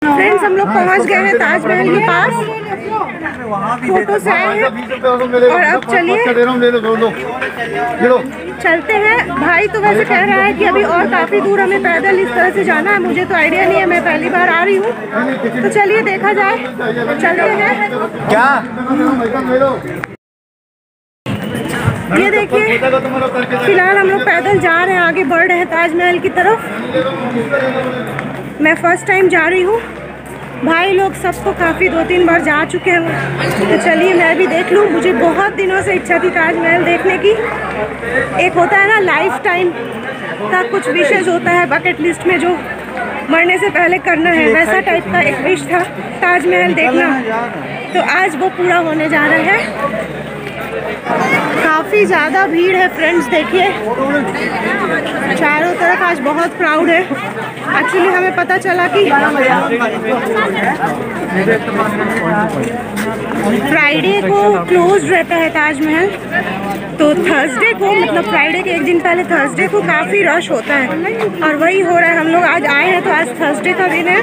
Friends, हम लोग पहुंच गए हैं ताजमहल के पास। फोटो से आए हैं और अब चलिए चलते हैं। भाई तो वैसे कह रहा है कि अभी और काफ़ी दूर हमें पैदल इस तरह से जाना है। मुझे तो आइडिया नहीं है, मैं पहली बार आ रही हूँ, तो चलिए देखा जाए, चलते हैं। क्या ये देखिए, फिलहाल हम लोग पैदल जा रहे हैं, आगे बढ़ रहे हैं ताजमहल की तरफ। मैं फर्स्ट टाइम जा रही हूँ। भाई लोग सबको काफ़ी 2-3 बार जा चुके हैं, तो चलिए मैं भी देख लूँ। मुझे बहुत दिनों से इच्छा थी ताजमहल देखने की। एक होता है ना लाइफ टाइम का कुछ विशेष होता है बकेट लिस्ट में, जो मरने से पहले करना है, वैसा टाइप का एक विश था ताजमहल देखना। तो आज वो पूरा होने जा रहा है। काफ़ी ज़्यादा भीड़ है फ्रेंड्स, देखिए चारों तरफ आज बहुत क्राउड है। एक्चुअली हमें पता चला कि फ्राइडे को क्लोज रहता है ताजमहल, तो थर्सडे को, मतलब फ्राइडे के एक दिन पहले थर्सडे को काफ़ी रश होता है, और वही हो रहा है। हम लोग आज आए हैं तो आज थर्सडे का दिन है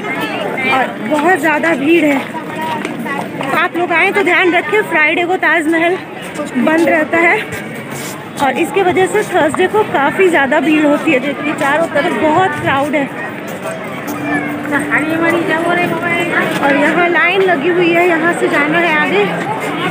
और बहुत ज़्यादा भीड़ है। तो आप लोग आए तो ध्यान रखें, फ्राइडे को ताजमहल बंद रहता है और इसके वजह से थर्सडे को काफ़ी ज़्यादा भीड़ होती है। देखिए चारों तरफ बहुत क्राउड है और यहाँ लाइन लगी हुई है, यहाँ से जाना है आगे,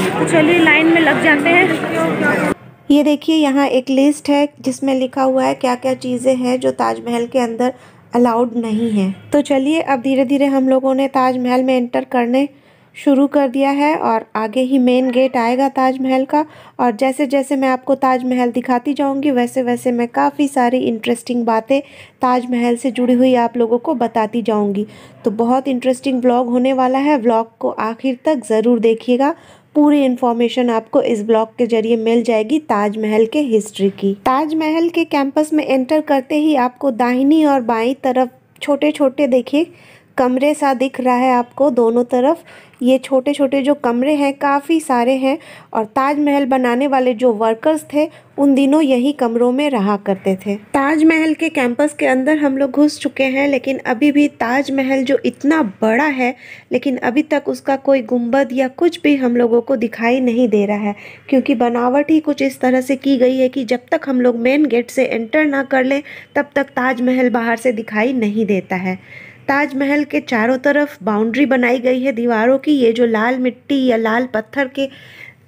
तो चलिए लाइन में लग जाते हैं। ये देखिए यहाँ एक लिस्ट है जिसमें लिखा हुआ है क्या क्या चीज़ें हैं जो ताजमहल के अंदर अलाउड नहीं है। तो चलिए अब धीरे धीरे हम लोगों ने ताजमहल में एंटर करने शुरू कर दिया है और आगे ही मेन गेट आएगा ताजमहल का। और जैसे जैसे मैं आपको ताजमहल दिखाती जाऊंगी वैसे वैसे मैं काफ़ी सारी इंटरेस्टिंग बातें ताजमहल से जुड़ी हुई आप लोगों को बताती जाऊंगी। तो बहुत इंटरेस्टिंग व्लॉग होने वाला है, व्लॉग को आखिर तक ज़रूर देखिएगा। पूरी इन्फॉर्मेशन आपको इस ब्लॉग के जरिए मिल जाएगी ताजमहल के हिस्ट्री की। ताजमहल के कैंपस में एंटर करते ही आपको दाहिनी और बाईं तरफ छोटे छोटे देखिए कमरे सा दिख रहा है आपको दोनों तरफ। ये छोटे छोटे जो कमरे हैं काफ़ी सारे हैं और ताजमहल बनाने वाले जो वर्कर्स थे उन दिनों यही कमरों में रहा करते थे। ताजमहल के कैंपस के अंदर हम लोग घुस चुके हैं, लेकिन अभी भी ताजमहल जो इतना बड़ा है, लेकिन अभी तक उसका कोई गुंबद या कुछ भी हम लोगों को दिखाई नहीं दे रहा है, क्योंकि बनावट ही कुछ इस तरह से की गई है कि जब तक हम लोग मेन गेट से एंटर ना कर लें तब तक ताजमहल बाहर से दिखाई नहीं देता है। ताजमहल के चारों तरफ बाउंड्री बनाई गई है दीवारों की। ये जो लाल मिट्टी या लाल पत्थर के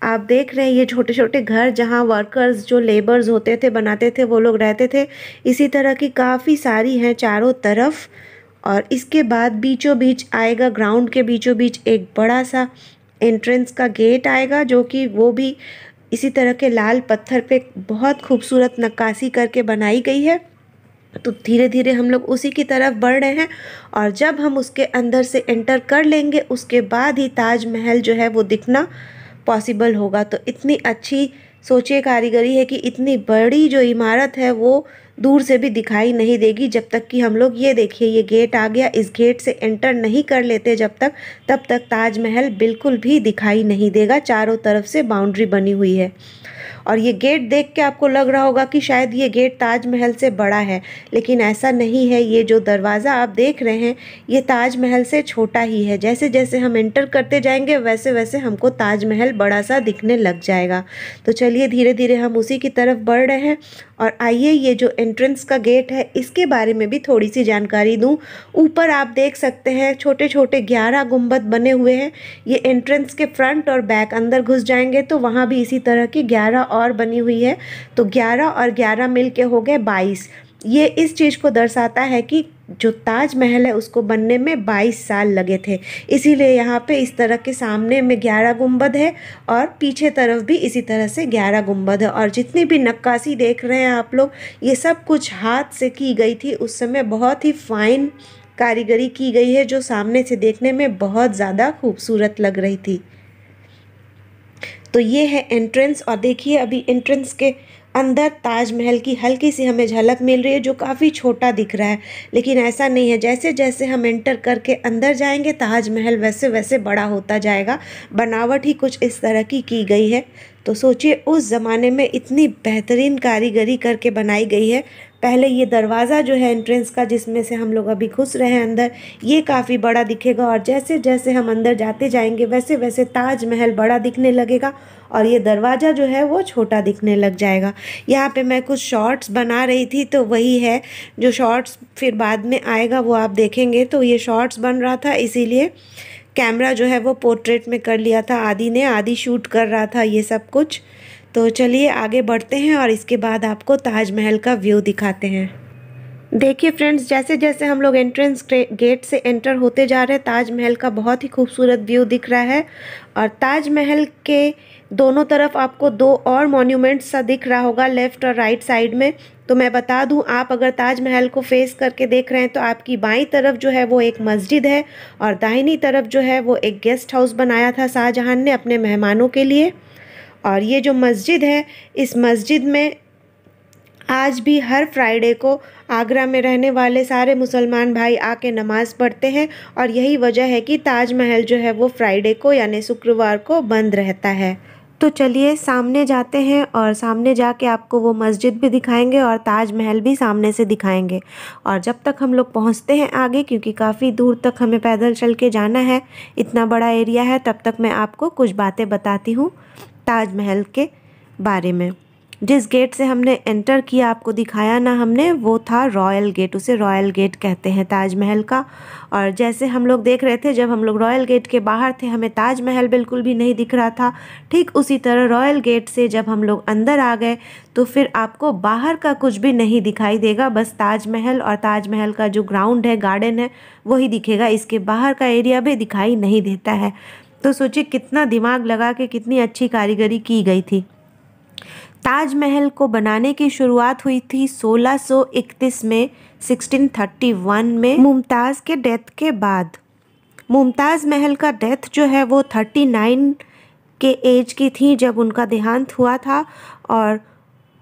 आप देख रहे हैं, ये छोटे छोटे घर जहाँ वर्कर्स जो लेबर्स होते थे बनाते थे वो लोग रहते थे, इसी तरह की काफ़ी सारी हैं चारों तरफ। और इसके बाद बीचों बीच आएगा, ग्राउंड के बीचों बीच एक बड़ा सा एंट्रेंस का गेट आएगा, जो कि वो भी इसी तरह के लाल पत्थर पे बहुत खूबसूरत नक्काशी करके बनाई गई है। तो धीरे धीरे हम लोग उसी की तरफ बढ़ रहे हैं और जब हम उसके अंदर से एंटर कर लेंगे उसके बाद ही ताजमहल जो है वो दिखना पॉसिबल होगा। तो इतनी अच्छी सोचिए कारीगरी है कि इतनी बड़ी जो इमारत है वो दूर से भी दिखाई नहीं देगी जब तक कि हम लोग, ये देखिए ये गेट आ गया, इस गेट से एंटर नहीं कर लेते जब तक, तब तक ताजमहल बिल्कुल भी दिखाई नहीं देगा। चारों तरफ से बाउंड्री बनी हुई है और ये गेट देख के आपको लग रहा होगा कि शायद ये गेट ताजमहल से बड़ा है, लेकिन ऐसा नहीं है। ये जो दरवाज़ा आप देख रहे हैं ये ताजमहल से छोटा ही है। जैसे जैसे हम एंटर करते जाएंगे वैसे वैसे हमको ताजमहल बड़ा सा दिखने लग जाएगा। तो चलिए धीरे धीरे हम उसी की तरफ बढ़ रहे हैं और आइए ये जो एंट्रेंस का गेट है इसके बारे में भी थोड़ी सी जानकारी दूं। ऊपर आप देख सकते हैं छोटे छोटे 11 गुंबद बने हुए हैं। ये एंट्रेंस के फ्रंट और बैक अंदर घुस जाएंगे तो वहाँ भी इसी तरह की 11 और बनी हुई है। तो 11 और 11 मिल के हो गए 22। ये इस चीज़ को दर्शाता है कि जो ताजमहल है उसको बनने में 22 साल लगे थे, इसीलिए यहाँ पे इस तरह के सामने में 11 गुंबद है और पीछे तरफ भी इसी तरह से 11 गुंबद है। और जितनी भी नक्काशी देख रहे हैं आप लोग, ये सब कुछ हाथ से की गई थी। उस समय बहुत ही फाइन कारीगरी की गई है जो सामने से देखने में बहुत ज़्यादा खूबसूरत लग रही थी। तो ये है एंट्रेंस और देखिए अभी एंट्रेंस के अंदर ताजमहल की हल्की सी हमें झलक मिल रही है जो काफ़ी छोटा दिख रहा है, लेकिन ऐसा नहीं है। जैसे जैसे हम एंटर करके अंदर जाएंगे ताजमहल वैसे वैसे बड़ा होता जाएगा। बनावट ही कुछ इस तरह की गई है। तो सोचिए उस ज़माने में इतनी बेहतरीन कारीगरी करके बनाई गई है, पहले ये दरवाज़ा जो है एंट्रेंस का, जिसमें से हम लोग अभी घुस रहे हैं अंदर, ये काफ़ी बड़ा दिखेगा और जैसे जैसे हम अंदर जाते जाएंगे वैसे वैसे ताजमहल बड़ा दिखने लगेगा और ये दरवाज़ा जो है वो छोटा दिखने लग जाएगा। यहाँ पे मैं कुछ शॉर्ट्स बना रही थी, तो वही है जो शॉर्ट्स फिर बाद में आएगा वो आप देखेंगे। तो ये शॉर्ट्स बन रहा था, इसीलिए कैमरा जो है वो पोर्ट्रेट में कर लिया था। आदि शूट कर रहा था ये सब कुछ। तो चलिए आगे बढ़ते हैं और इसके बाद आपको ताजमहल का व्यू दिखाते हैं। देखिए फ्रेंड्स, जैसे जैसे हम लोग एंट्रेंस गेट से एंटर होते जा रहे हैं, ताजमहल का बहुत ही खूबसूरत व्यू दिख रहा है। और ताजमहल के दोनों तरफ आपको दो और मॉन्यूमेंट्स सा दिख रहा होगा, लेफ़्ट और राइट साइड में। तो मैं बता दूं, आप अगर ताजमहल को फेस करके देख रहे हैं तो आपकी बाईं तरफ जो है वो एक मस्जिद है और दाहिनी तरफ जो है वो एक गेस्ट हाउस बनाया था शाहजहां ने अपने मेहमानों के लिए। और ये जो मस्जिद है, इस मस्जिद में आज भी हर फ्राइडे को आगरा में रहने वाले सारे मुसलमान भाई आके नमाज़ पढ़ते हैं और यही वजह है कि ताजमहल जो है वो फ्राइडे को यानी शुक्रवार को बंद रहता है। तो चलिए सामने जाते हैं और सामने जाके आपको वो मस्जिद भी दिखाएंगे और ताजमहल भी सामने से दिखाएंगे। और जब तक हम लोग पहुंचते हैं आगे, क्योंकि काफ़ी दूर तक हमें पैदल चल के जाना है, इतना बड़ा एरिया है, तब तक मैं आपको कुछ बातें बताती हूँ ताजमहल के बारे में। जिस गेट से हमने एंटर किया, आपको दिखाया ना हमने, वो था रॉयल गेट। उसे रॉयल गेट कहते हैं ताजमहल का। और जैसे हम लोग देख रहे थे, जब हम लोग रॉयल गेट के बाहर थे हमें ताजमहल बिल्कुल भी नहीं दिख रहा था। ठीक उसी तरह रॉयल गेट से जब हम लोग अंदर आ गए तो फिर आपको बाहर का कुछ भी नहीं दिखाई देगा, बस ताजमहल और ताजमहल का जो ग्राउंड है, गार्डन है, वही दिखेगा। इसके बाहर का एरिया भी दिखाई नहीं देता है। तो सोचिए कितना दिमाग लगा के कितनी अच्छी कारीगरी की गई थी। ताजमहल को बनाने की शुरुआत हुई थी 1631 में, 1631 में, मुमताज़ के डेथ के बाद। मुमताज़ महल का डेथ जो है वो 39 के एज की थी जब उनका देहांत हुआ था। और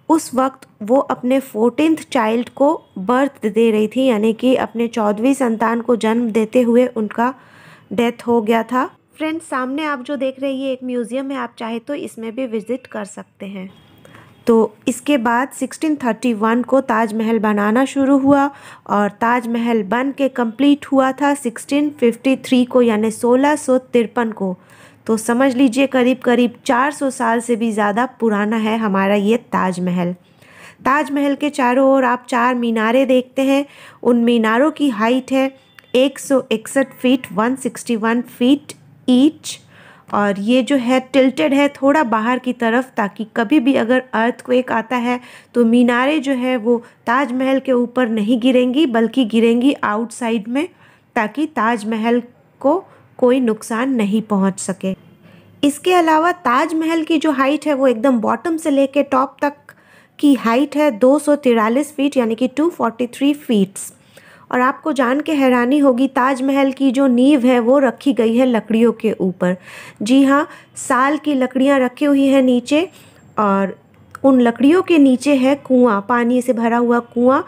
उस वक्त वो अपने 14th चाइल्ड को बर्थ दे रही थी, यानी कि अपने 14वीं संतान को जन्म देते हुए उनका डेथ हो गया था। फ्रेंड्स, सामने आप जो देख रहे हैं ये एक म्यूज़ियम है, आप चाहे तो इसमें भी विज़िट कर सकते हैं। तो इसके बाद 1631 को ताजमहल बनाना शुरू हुआ और ताजमहल बन के कंप्लीट हुआ था 1653 को, यानी 1653 को। तो समझ लीजिए करीब करीब 400 साल से भी ज़्यादा पुराना है हमारा ये ताजमहल। ताजमहल के चारों ओर आप 4 मीनारें देखते हैं। उन मीनारों की हाइट है 161 फीट, 161 फीट ईच। और ये जो है टिल्टेड है थोड़ा बाहर की तरफ, ताकि कभी भी अगर अर्थक्वेक आता है तो मीनारें जो है वो ताजमहल के ऊपर नहीं गिरेंगी, बल्कि गिरेंगी आउटसाइड में, ताकि ताजमहल को कोई नुकसान नहीं पहुंच सके। इसके अलावा ताजमहल की जो हाइट है वो एकदम बॉटम से लेके टॉप तक की हाइट है 243 फीट, यानी कि 243 फीट्स। और आपको जान के हैरानी होगी, ताजमहल की जो नींव है वो रखी गई है लकड़ियों के ऊपर। जी हाँ, साल की लकड़ियाँ रखी हुई हैं नीचे और उन लकड़ियों के नीचे है कुआं, पानी से भरा हुआ कुआं।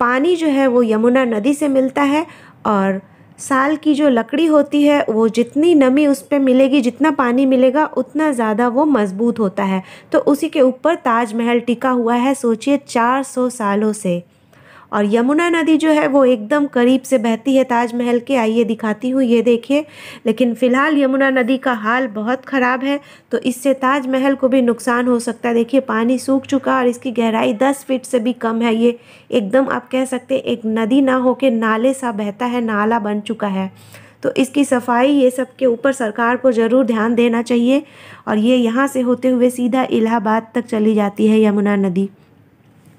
पानी जो है वो यमुना नदी से मिलता है और साल की जो लकड़ी होती है वो जितनी नमी उस पर मिलेगी, जितना पानी मिलेगा, उतना ज़्यादा वो मजबूत होता है। तो उसी के ऊपर ताजमहल टिका हुआ है, सोचिए 400 सालों से। और यमुना नदी जो है वो एकदम करीब से बहती है ताजमहल के, आइए दिखाती हूँ, ये देखिए। लेकिन फ़िलहाल यमुना नदी का हाल बहुत ख़राब है, तो इससे ताजमहल को भी नुकसान हो सकता है। देखिए पानी सूख चुका और इसकी गहराई 10 फीट से भी कम है। ये एकदम आप कह सकते हैं एक नदी ना होके नाले सा बहता है, नाला बन चुका है। तो इसकी सफाई ये सब के ऊपर सरकार को ज़रूर ध्यान देना चाहिए। और ये यहाँ से होते हुए सीधा इलाहाबाद तक चली जाती है यमुना नदी।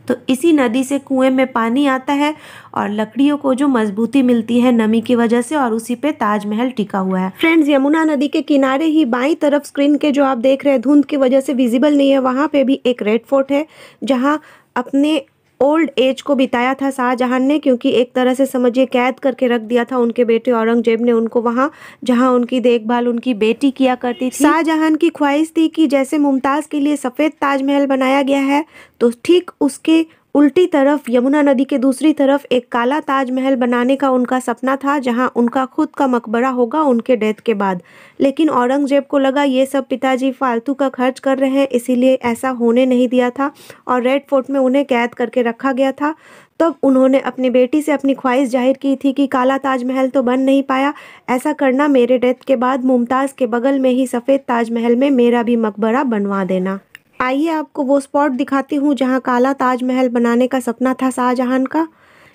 तो इसी नदी से कुएं में पानी आता है और लकड़ियों को जो मजबूती मिलती है नमी की वजह से, और उसी पे ताजमहल टिका हुआ है। फ्रेंड्स, यमुना नदी के किनारे ही बाईं तरफ स्क्रीन के जो आप देख रहे हैं धुंध की वजह से विजिबल नहीं है, वहाँ पे भी एक रेड फोर्ट है जहाँ अपने ओल्ड एज को बिताया था शाहजहां ने, क्योंकि एक तरह से समझिए कैद करके रख दिया था उनके बेटे औरंगजेब ने उनको वहाँ, जहाँ उनकी देखभाल उनकी बेटी किया करती थी। शाहजहां की ख्वाहिश थी कि जैसे मुमताज़ के लिए सफ़ेद ताजमहल बनाया गया है, तो ठीक उसके उल्टी तरफ यमुना नदी के दूसरी तरफ एक काला ताजमहल बनाने का उनका सपना था, जहां उनका खुद का मकबरा होगा उनके डेथ के बाद। लेकिन औरंगजेब को लगा ये सब पिताजी फालतू का खर्च कर रहे हैं, इसीलिए ऐसा होने नहीं दिया था और रेड फोर्ट में उन्हें कैद करके रखा गया था। तब उन्होंने अपनी बेटी से अपनी ख्वाहिश जाहिर की थी कि काला ताजमहल तो बन नहीं पाया, ऐसा करना मेरे डेथ के बाद मुमताज़ के बगल में ही सफ़ेद ताजमहल में मेरा भी मकबरा बनवा देना। आइए आपको वो स्पॉट दिखाती हूँ जहाँ काला ताजमहल बनाने का सपना था शाहजहां का।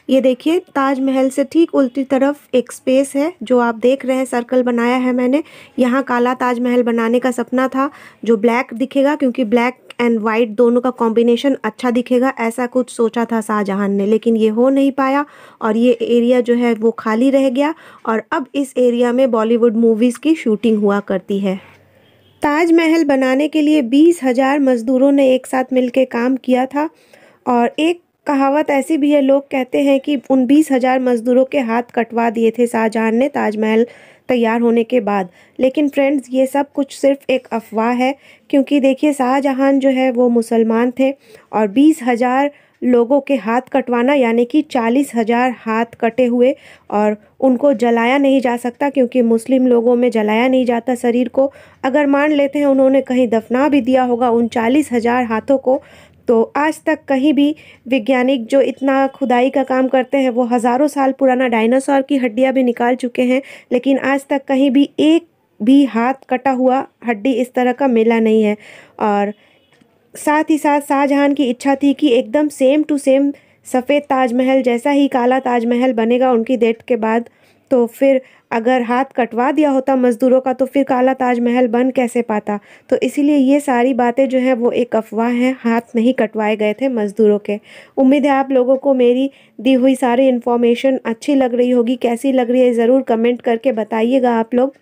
ये देखिए, ताजमहल से ठीक उल्टी तरफ एक स्पेस है जो आप देख रहे हैं, सर्कल बनाया है मैंने। यहाँ काला ताजमहल बनाने का सपना था, जो ब्लैक दिखेगा क्योंकि ब्लैक एंड वाइट दोनों का कॉम्बिनेशन अच्छा दिखेगा, ऐसा कुछ सोचा था शाहजहां ने। लेकिन ये हो नहीं पाया और ये एरिया जो है वो खाली रह गया और अब इस एरिया में बॉलीवुड मूवीज़ की शूटिंग हुआ करती है। ताजमहल बनाने के लिए 20,000 मज़दूरों ने एक साथ मिलकर काम किया था और एक कहावत ऐसी भी है, लोग कहते हैं कि उन 20,000 मज़दूरों के हाथ कटवा दिए थे शाहजहां ने ताजमहल तैयार होने के बाद। लेकिन फ्रेंड्स, ये सब कुछ सिर्फ एक अफवाह है, क्योंकि देखिए शाहजहां जो है वो मुसलमान थे और 20,000 लोगों के हाथ कटवाना यानी कि 40,000 हाथ कटे हुए, और उनको जलाया नहीं जा सकता क्योंकि मुस्लिम लोगों में जलाया नहीं जाता शरीर को। अगर मान लेते हैं उन्होंने कहीं दफना भी दिया होगा उन 40,000 हाथों को, तो आज तक कहीं भी वैज्ञानिक जो इतना खुदाई का काम करते हैं वो हज़ारों साल पुराना डायनासोर की हड्डियां भी निकाल चुके हैं, लेकिन आज तक कहीं भी एक भी हाथ कटा हुआ हड्डी इस तरह का मिला नहीं है। और साथ ही साथ शाहजहां की इच्छा थी कि एकदम सेम टू सेम सफ़ेद ताजमहल जैसा ही काला ताजमहल बनेगा उनकी डेथ के बाद। तो फिर अगर हाथ कटवा दिया होता मज़दूरों का तो फिर काला ताजमहल बन कैसे पाता। तो इसीलिए ये सारी बातें जो हैं वो एक अफवाह हैं, हाथ नहीं कटवाए गए थे मज़दूरों के। उम्मीद है आप लोगों को मेरी दी हुई सारी इन्फॉर्मेशन अच्छी लग रही होगी। कैसी लग रही है ज़रूर कमेंट करके बताइएगा आप लोग।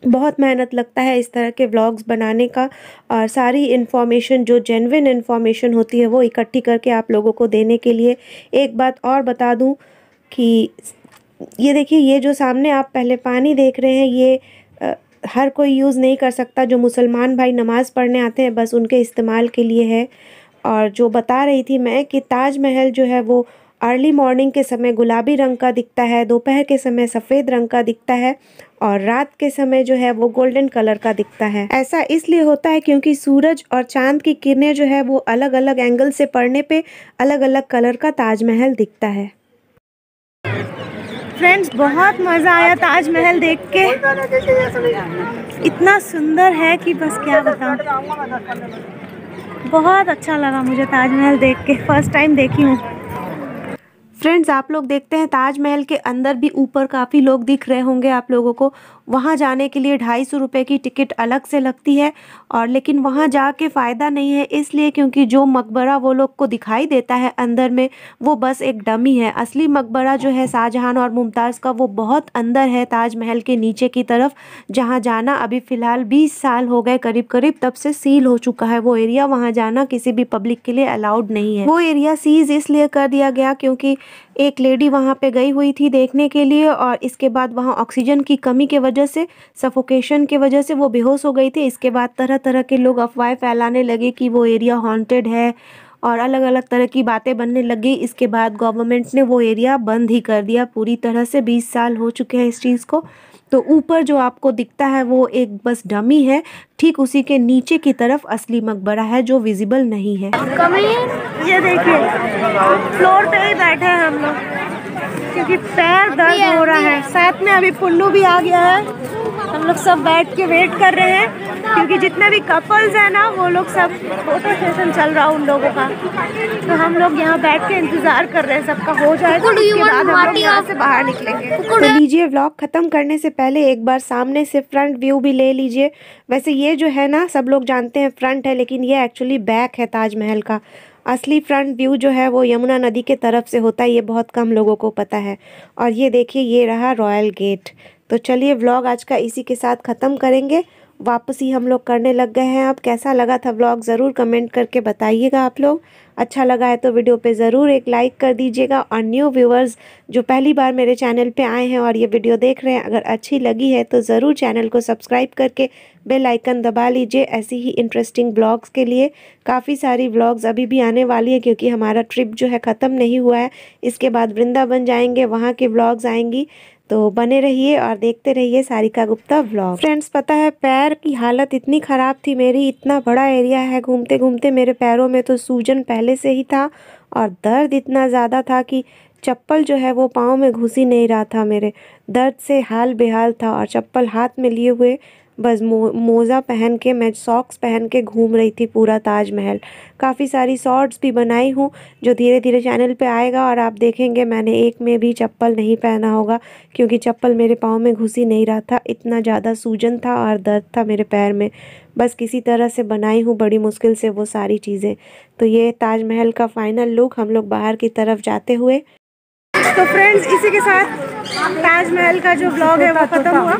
बहुत मेहनत लगता है इस तरह के व्लॉग्स बनाने का और सारी इन्फॉर्मेशन जो जेन्युइन इन्फॉर्मेशन होती है वो इकट्ठी करके आप लोगों को देने के लिए। एक बात और बता दूं कि ये देखिए, ये जो सामने आप पहले पानी देख रहे हैं ये हर कोई यूज़ नहीं कर सकता। जो मुसलमान भाई नमाज़ पढ़ने आते हैं बस उनके इस्तेमाल के लिए है। और जो बता रही थी मैं कि ताजमहल जो है वो अर्ली मॉर्निंग के समय गुलाबी रंग का दिखता है, दोपहर के समय सफ़ेद रंग का दिखता है और रात के समय जो है वो गोल्डन कलर का दिखता है। ऐसा इसलिए होता है क्योंकि सूरज और चांद की किरणें जो है वो अलग अलग एंगल से पड़ने पे अलग अलग कलर का ताजमहल दिखता है। फ्रेंड्स, बहुत मज़ा आया ताजमहल देख के, इतना सुंदर है कि बस क्या बताऊं। बहुत अच्छा लगा मुझे ताजमहल देख के, फर्स्ट टाइम देखी हूँ। फ्रेंड्स, आप लोग देखते हैं ताजमहल के अंदर भी ऊपर काफ़ी लोग दिख रहे होंगे आप लोगों को। वहाँ जाने के लिए 250 रुपये की टिकट अलग से लगती है और लेकिन वहाँ जाके फ़ायदा नहीं है, इसलिए क्योंकि जो मकबरा वो लोग को दिखाई देता है अंदर में वो बस एक डमी है। असली मकबरा जो है शाहजहां और मुमताज़ का वो बहुत अंदर है ताजमहल के नीचे की तरफ, जहाँ जाना अभी फ़िलहाल 20 साल हो गए करीब करीब, तब से सील हो चुका है वो एरिया। वहाँ जाना किसी भी पब्लिक के लिए अलाउड नहीं है। वो एरिया सीज इसलिए कर दिया गया क्योंकि एक लेडी वहाँ पे गई हुई थी देखने के लिए और इसके बाद वहाँ ऑक्सीजन की कमी के वजह से, सफोकेशन के वजह से वो बेहोश हो गई थी। इसके बाद तरह तरह के लोग अफवाहें फैलाने लगे कि वो एरिया हॉन्टेड है और अलग अलग तरह की बातें बनने लगी। इसके बाद गवर्नमेंट ने वो एरिया बंद ही कर दिया पूरी तरह से। 20 साल हो चुके हैं इस चीज़ को। तो ऊपर जो आपको दिखता है वो एक बस डमी है, ठीक उसी के नीचे की तरफ असली मकबरा है जो विजिबल नहीं है। ये देखिए, फ्लोर पे ही बैठे हैं हम लोग क्योंकि पैर दर्द हो रहा है। साथ में अभी पुन्नू भी आ गया है। हम लोग सब बैठ के वेट कर रहे हैं क्योंकि जितने भी कपल्स हैं ना वो लोग सब, फोटो सेशन चल रहा है उन लोगों का, तो हम लोग यहाँ बैठ के इंतजार कर रहे हैं सबका हो जाए तो उसके बाद हम लोग यहाँ से बाहर निकलेंगे। तो लीजिए, व्लॉग खत्म करने से पहले एक बार सामने से फ्रंट व्यू भी ले लीजिए। वैसे ये जो है ना सब लोग जानते हैं फ्रंट है, लेकिन ये एक्चुअली बैक है ताजमहल का। असली फ्रंट व्यू जो है वो यमुना नदी के तरफ से होता है, ये बहुत कम लोगों को पता है। और ये देखिए, ये रहा रॉयल गेट। तो चलिए व्लॉग आज का इसी के साथ ख़त्म करेंगे वापसी हम लोग करने लग गए हैं। अब कैसा लगा था व्लॉग ज़रूर कमेंट करके बताइएगा आप लोग। अच्छा लगा है तो वीडियो पे ज़रूर एक लाइक कर दीजिएगा, और न्यू व्यूअर्स जो पहली बार मेरे चैनल पे आए हैं और ये वीडियो देख रहे हैं, अगर अच्छी लगी है तो ज़रूर चैनल को सब्सक्राइब करके बेल आइकन दबा लीजिए ऐसी ही इंटरेस्टिंग ब्लॉग्स के लिए। काफ़ी सारी व्लॉग्स अभी भी आने वाली है क्योंकि हमारा ट्रिप जो है ख़त्म नहीं हुआ है। इसके बाद वृंदावन जाएंगे, वहाँ की व्लॉग्स आएंगी, तो बने रहिए और देखते रहिए सारिका गुप्ता व्लॉग। फ्रेंड्स, पता है पैर की हालत इतनी ख़राब थी मेरी, इतना बड़ा एरिया है, घूमते घूमते मेरे पैरों में तो सूजन पहले से ही था और दर्द इतना ज़्यादा था कि चप्पल जो है वो पाँव में घुस ही नहीं रहा था। मेरे दर्द से हाल बेहाल था और चप्पल हाथ में लिए हुए बस मोज़ा पहन के, मैं सॉक्स पहन के घूम रही थी पूरा ताजमहल। काफ़ी सारी शॉर्ट्स भी बनाई हूँ जो धीरे धीरे चैनल पे आएगा और आप देखेंगे मैंने एक में भी चप्पल नहीं पहना होगा क्योंकि चप्पल मेरे पाँव में घुस ही नहीं रहा था, इतना ज़्यादा सूजन था और दर्द था मेरे पैर में। बस किसी तरह से बनाई हूँ बड़ी मुश्किल से वो सारी चीज़ें। तो ये ताजमहल का फाइनल लुक हम लोग बाहर की तरफ जाते हुए। तो फ्रेंड्स, इसी के साथ ताजमहल का जो व्लॉग है वो ख़त्म हुआ,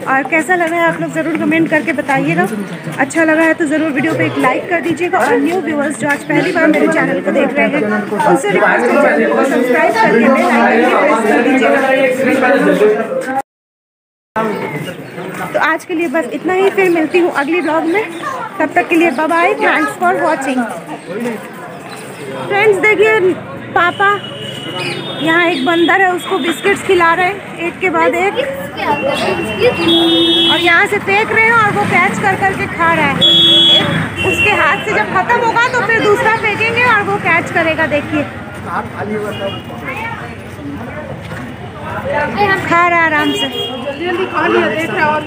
और कैसा लगा है आप लोग ज़रूर कमेंट करके बताइएगा। अच्छा लगा है तो ज़रूर वीडियो पे एक लाइक कर दीजिएगा, और न्यू व्यूअर्स जो आज पहली बार मेरे चैनल को देख रहे हैं उनसे रिक्वेस्ट है चैनल को सब्सक्राइब करके बेल आइकन भी प्रेस कर दीजिएगा। तो आज के लिए बस इतना ही, फिर मिलती हूँ अगली व्लॉग में। तब तक के लिए bye bye, thanks for watching. Friends देखिए, पापा यहाँ एक बंदर है उसको बिस्किट्स खिला रहे हैं एक के बाद एक, और यहाँ से फेंक रहे हैं और वो कैच कर कर के खा रहा है। उसके हाथ से जब खत्म होगा तो फिर दूसरा फेंकेंगे और वो कैच करेगा। देखिए खा रहा है आराम से, जल्दी खा लिया, देख रहा और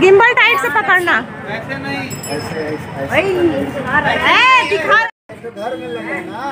गिम्बल टाइट से पकड़ना, ऐसे नहीं, ऐसे दिखा घर में लगे ना।